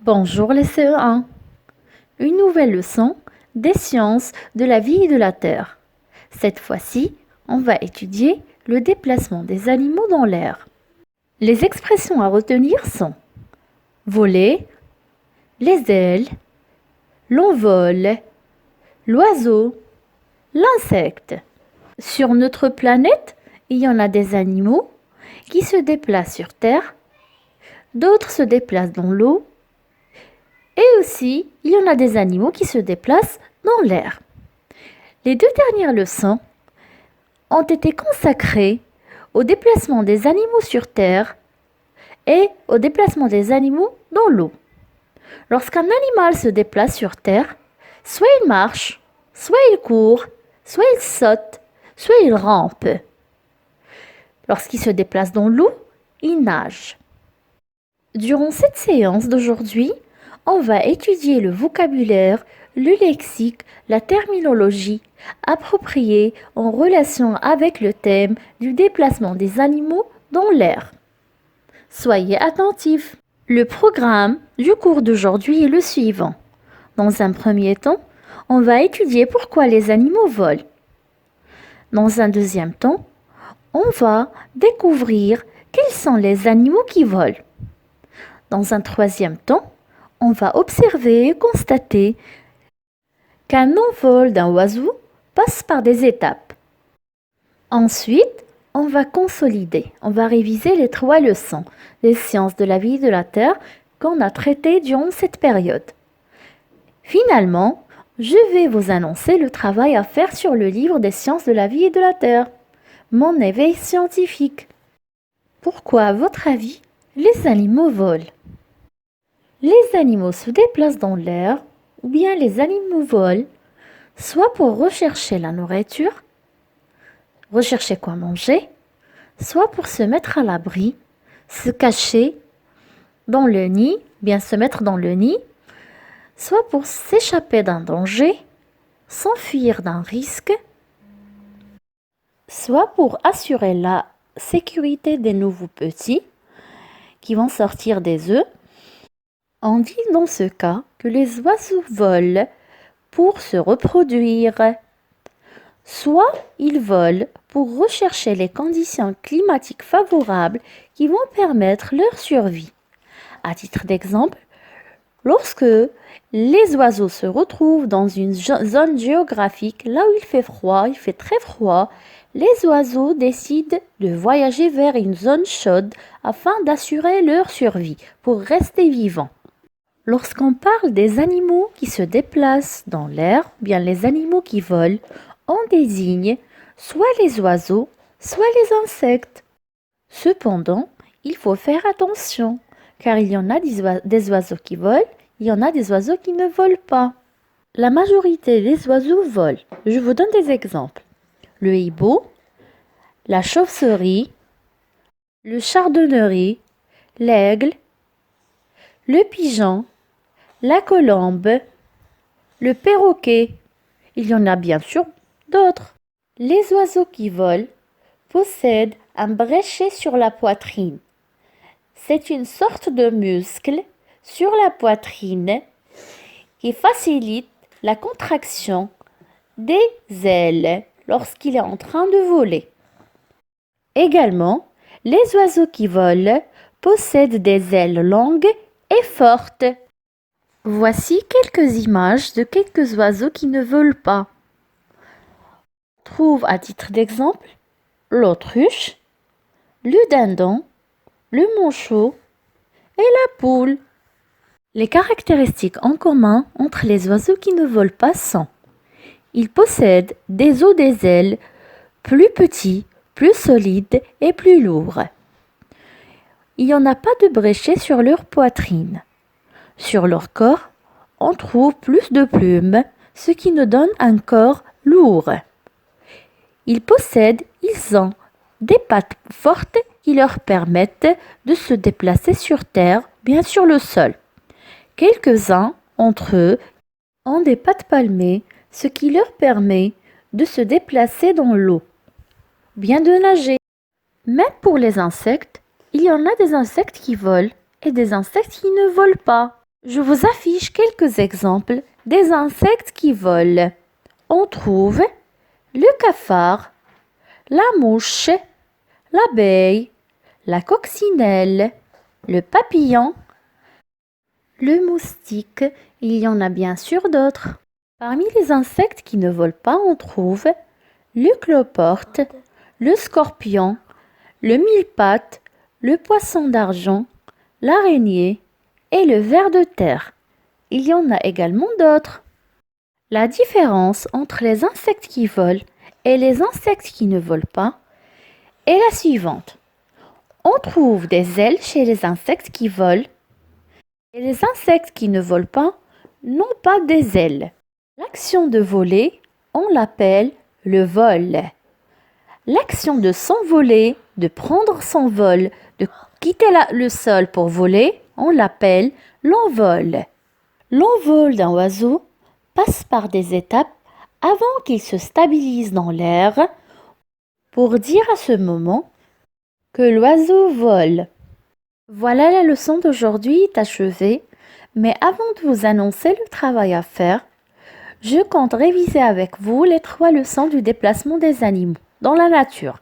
Bonjour les CE1. Une nouvelle leçon des sciences de la vie et de la Terre. Cette fois-ci, on va étudier le déplacement des animaux dans l'air. Les expressions à retenir sont voler, les ailes, l'envol, l'oiseau, l'insecte. Sur notre planète, il y en a des animaux qui se déplacent sur Terre, d'autres se déplacent dans l'eau, et aussi, il y en a des animaux qui se déplacent dans l'air. Les deux dernières leçons ont été consacrées au déplacement des animaux sur Terre et au déplacement des animaux dans l'eau. Lorsqu'un animal se déplace sur Terre, soit il marche, soit il court, soit il saute, soit il rampe. Lorsqu'il se déplace dans l'eau, il nage. Durant cette séance d'aujourd'hui, on va étudier le vocabulaire, le lexique, la terminologie appropriée en relation avec le thème du déplacement des animaux dans l'air. Soyez attentifs. Le programme du cours d'aujourd'hui est le suivant. Dans un premier temps, on va étudier pourquoi les animaux volent. Dans un deuxième temps, on va découvrir quels sont les animaux qui volent. Dans un troisième temps, on va observer et constater qu'un envol d'un oiseau passe par des étapes. Ensuite, on va consolider, on va réviser les 3 leçons des sciences de la vie et de la Terre qu'on a traitées durant cette période. Finalement, je vais vous annoncer le travail à faire sur le livre des sciences de la vie et de la Terre, mon éveil scientifique. Pourquoi, à votre avis, les animaux volent? Les animaux se déplacent dans l'air ou bien les animaux volent soit pour rechercher la nourriture, rechercher quoi manger, soit pour se mettre à l'abri, se cacher dans le nid, bien se mettre dans le nid, soit pour s'échapper d'un danger, s'enfuir d'un risque, soit pour assurer la sécurité des nouveaux petits qui vont sortir des œufs. On dit dans ce cas que les oiseaux volent pour se reproduire. Soit ils volent pour rechercher les conditions climatiques favorables qui vont permettre leur survie. À titre d'exemple, lorsque les oiseaux se retrouvent dans une zone géographique, là où il fait froid, il fait très froid, les oiseaux décident de voyager vers une zone chaude afin d'assurer leur survie, pour rester vivants. Lorsqu'on parle des animaux qui se déplacent dans l'air, bien les animaux qui volent, on désigne soit les oiseaux, soit les insectes. Cependant, il faut faire attention, car il y en a des oiseaux qui volent, il y en a des oiseaux qui ne volent pas. La majorité des oiseaux volent. Je vous donne des exemples. Le hibou, la chauve-souris, le chardonneret, l'aigle, le pigeon, la colombe, le perroquet. Il y en a bien sûr d'autres. Les oiseaux qui volent possèdent un bréchet sur la poitrine. C'est une sorte de muscle sur la poitrine qui facilite la contraction des ailes lorsqu'il est en train de voler. Également, les oiseaux qui volent possèdent des ailes longues et fortes. Voici quelques images de quelques oiseaux qui ne volent pas. On trouve à titre d'exemple l'autruche, le dindon, le manchot et la poule. Les caractéristiques en commun entre les oiseaux qui ne volent pas sont: ils possèdent des os des ailes plus petits, plus solides et plus lourds. Il n'y en a pas de bréchet sur leur poitrine. Sur leur corps, on trouve plus de plumes, ce qui nous donne un corps lourd. Ils ont des pattes fortes qui leur permettent de se déplacer sur terre, bien sur le sol. Quelques-uns d'entre eux ont des pattes palmées, ce qui leur permet de se déplacer dans l'eau, bien de nager. Même pour les insectes, il y en a des insectes qui volent et des insectes qui ne volent pas. Je vous affiche quelques exemples des insectes qui volent. On trouve le cafard, la mouche, l'abeille, la coccinelle, le papillon, le moustique. Il y en a bien sûr d'autres. Parmi les insectes qui ne volent pas, on trouve le cloporte, le scorpion, le mille-pattes, le poisson d'argent, l'araignée et le ver de terre. Il y en a également d'autres. La différence entre les insectes qui volent et les insectes qui ne volent pas est la suivante. On trouve des ailes chez les insectes qui volent et les insectes qui ne volent pas n'ont pas des ailes. L'action de voler, on l'appelle le vol. L'action de s'envoler, de prendre son vol, de quitter le sol pour voler, on l'appelle l'envol. L'envol d'un oiseau passe par des étapes avant qu'il se stabilise dans l'air pour dire à ce moment que l'oiseau vole. Voilà, la leçon d'aujourd'hui est achevée, mais avant de vous annoncer le travail à faire, je compte réviser avec vous les 3 leçons du déplacement des animaux dans la nature.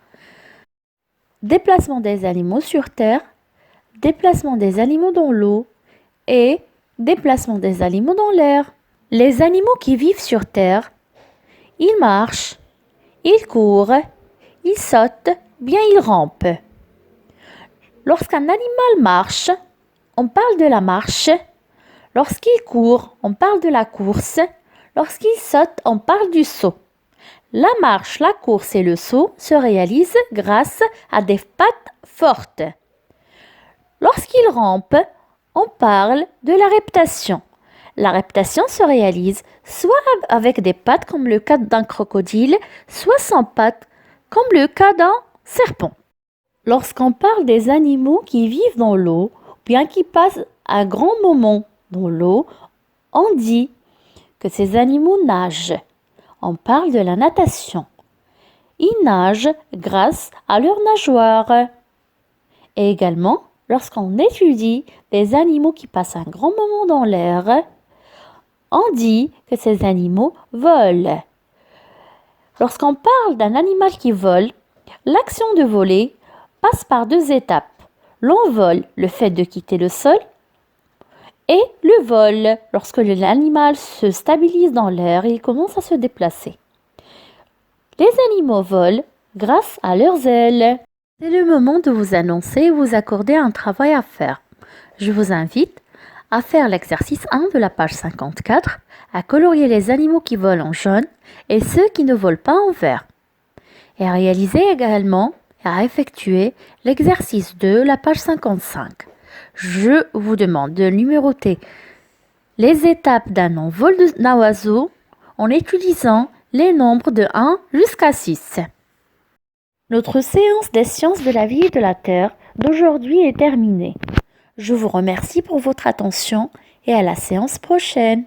Déplacement des animaux sur terre, déplacement des animaux dans l'eau et déplacement des animaux dans l'air. Les animaux qui vivent sur terre, ils marchent, ils courent, ils sautent, bien ils rampent. Lorsqu'un animal marche, on parle de la marche. Lorsqu'il court, on parle de la course. Lorsqu'il saute, on parle du saut. La marche, la course et le saut se réalisent grâce à des pattes fortes. Lorsqu'il rampe, on parle de la reptation. La reptation se réalise soit avec des pattes comme le cas d'un crocodile, soit sans pattes comme le cas d'un serpent. Lorsqu'on parle des animaux qui vivent dans l'eau, bien qui passent un grand moment dans l'eau, on dit que ces animaux nagent. On parle de la natation. Ils nagent grâce à leurs nageoires. Et également, lorsqu'on étudie des animaux qui passent un grand moment dans l'air, on dit que ces animaux volent. Lorsqu'on parle d'un animal qui vole, l'action de voler passe par 2 étapes. L'envol, le fait de quitter le sol, et le vol, lorsque l'animal se stabilise dans l'air et il commence à se déplacer. Les animaux volent grâce à leurs ailes. C'est le moment de vous annoncer et vous accorder un travail à faire. Je vous invite à faire l'exercice 1 de la page 54, à colorier les animaux qui volent en jaune et ceux qui ne volent pas en vert. Et à réaliser également et à effectuer l'exercice 2, la page 55. Je vous demande de numéroter les étapes d'un envol d'un oiseau en utilisant les nombres de 1 jusqu'à 6. Notre séance des sciences de la vie et de la Terre d'aujourd'hui est terminée. Je vous remercie pour votre attention et à la séance prochaine.